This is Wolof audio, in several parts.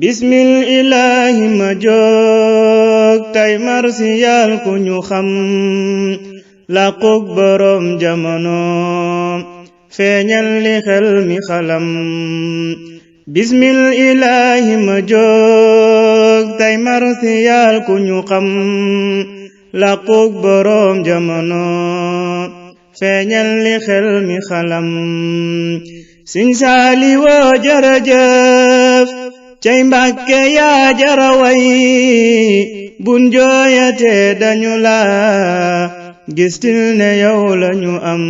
bismil ilaahi ma jóg tay marsiyal ku ñu xam làqug boroom jamono feeñal li xel mi xalam bismil ilaahi ma jóg tay marsiyal ku ñu xam làqug boroom jamono feeñal li xel mi xalam Sëñ Saaliwu jërëjëf cey Mbàkke yaa jara way bun jooyate dañu la gistil ne yow lañu am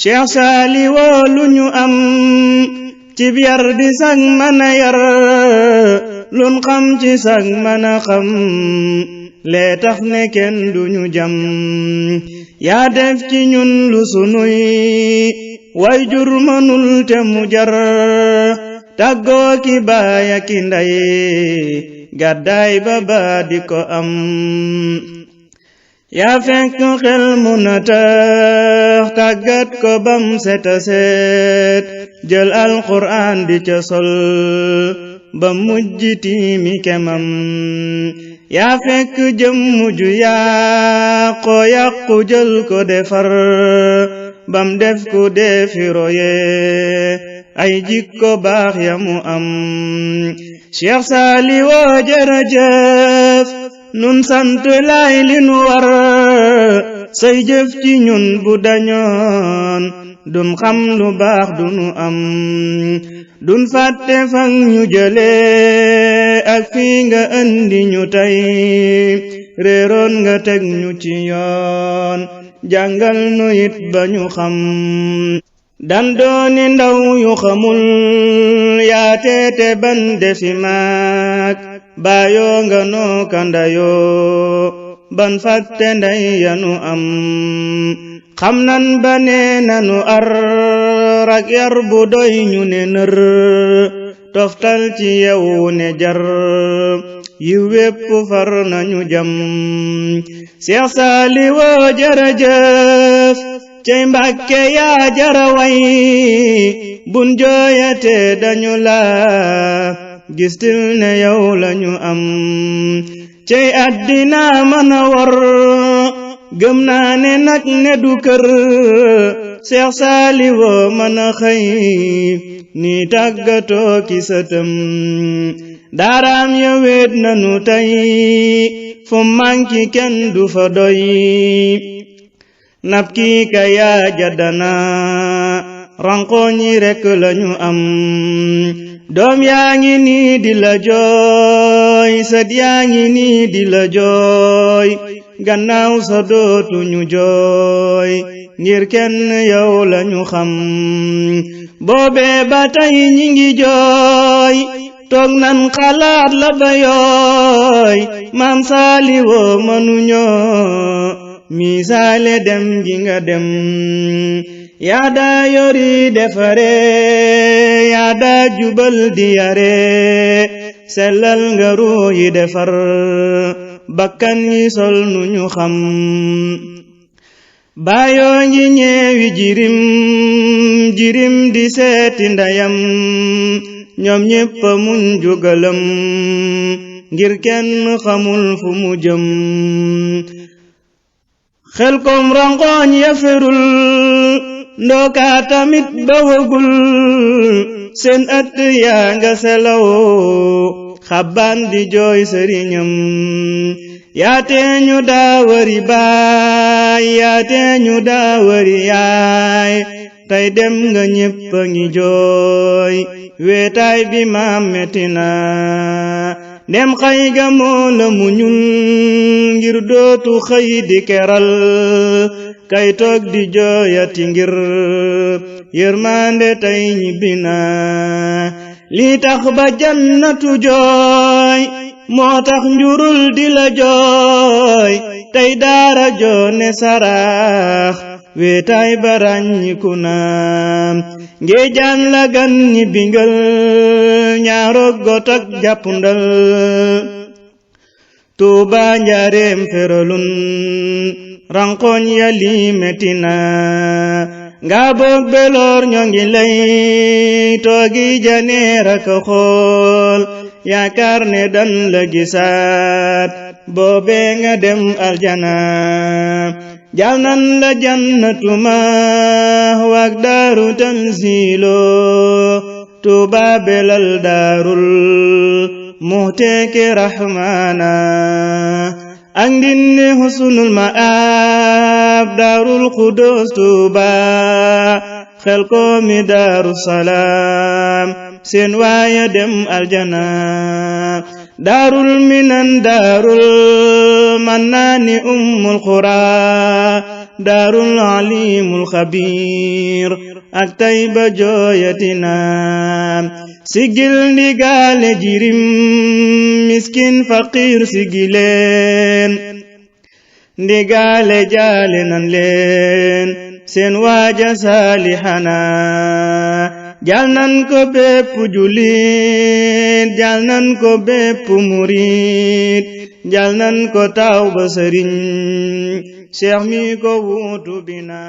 Cheikh Saaliwu lu ñu am cib yar di sag mana yar lun xam ci sag mana xam lee tax ne kenn duñu jam yaa def ci ñun lu sunuy way jur mënul te mu jar tàggoo ki baay ak ki ndey gàddaay ba baa di ko am yaa fekk xel mu na tax tàggat ko bam seta set jël alxuraan di ca sol ba mujj tiimi kemam yaa fekk jëm mujj yàqu jël ko defar bam def ku defi roye ay jikko baax ya mu am Cheikh Saaliwu jërëjëf nun sant lay li nu war say jëf ci ñun bu dañoon dun xam lu baax dunu am dun fàtte fang ñu jële ak fi nga andi ñu tey réeroon nga teg ñu ci yoon jàngal nu it ba ñu xam dan dooni ndaw yu xamul yaa teete ban defi maak baayoo nga noo kandayoo ban fàtte nday yanu am xam nan ba nee nanu ar rak yar bu doy ñu ne nër toftal ci yewu ne jar yi wépp far nañu jam Cheikh Saaliwu jërëjëf cey Mbàkke yaa jara way bun jooyate dañu la gistil ne yow lañu am cey àddina mën a war gëm naa ne nag ne du kër Cheikh Saaliwu mën a xëy ni tàggatoo ki sëtëm daaraam ya weet nanu tey fu manki kenn du fa doy nap kii ka yaa jaddana rankoñi rekk lañu am doom yaa ngi nii di la jooy sët yaa ngi nii di la jooy gannaaw sa dootuñu jooy ngir kenn yow lañu xam boobee ba tey ñi ngi jooy toog nan xalaat la ba yooy maam Saaliwu mënuñoo misaale dem gi nga dem yaa daa yori defare yaa daa jubal di yare sellal nga ruu yi defar bakkan yi sol nu ñu xam baayoo ngi ñeewi jirim di seeti ndeyam ñoom ñépp muñ jugalam ngir kenn xamul fu mu jëm xel kom rangoñ ya ferul ndooka tamit ba wëgul seen ëtt yaa nga selaw xabbaan di jooy sëriñam yaa teeñu daa wari baay yaa teeñu daa wari yaay tey dem nga ñépp a ngi jooy weetaay bi maam metti na ndem xay ga moo la muñul ngir dootu xëy di keral kay toog di jooyati ngir yërmande tey ñibbi na lii tax ba jannatu jooy moo tax njurul di la jooy tey daara joone saraax weetaay ba ràññiku na ngéejaan la gan ñi bingal ñaaro got ak jàppundal Tuuba njaareem feralun rankoñ ya lii metti na nga boog beloor ñoo ngi lay toogi janeer ak xool yaakaar ne dan la gisaat boobe nga dem aljana jal nan la jannatuma waak daaru tanzilo tuuba belal daarul muhteke rahmana ak ndinne husnul maab daarul qudus tuuba xel ko mi daaru salaam seen waaya dem aljana daarul minan daarul mannaani ummul qura daarul alimul xabiir ak tayba jooyatina sigil ndigaale jirim miskin faqir sigileen ndigaale jaale nan leen seen waaja saalihana jal nan ko bépp julit jal nan ko bépp murit jal nan ko taw ba sëriñ Cheikh mi ko wuutu bina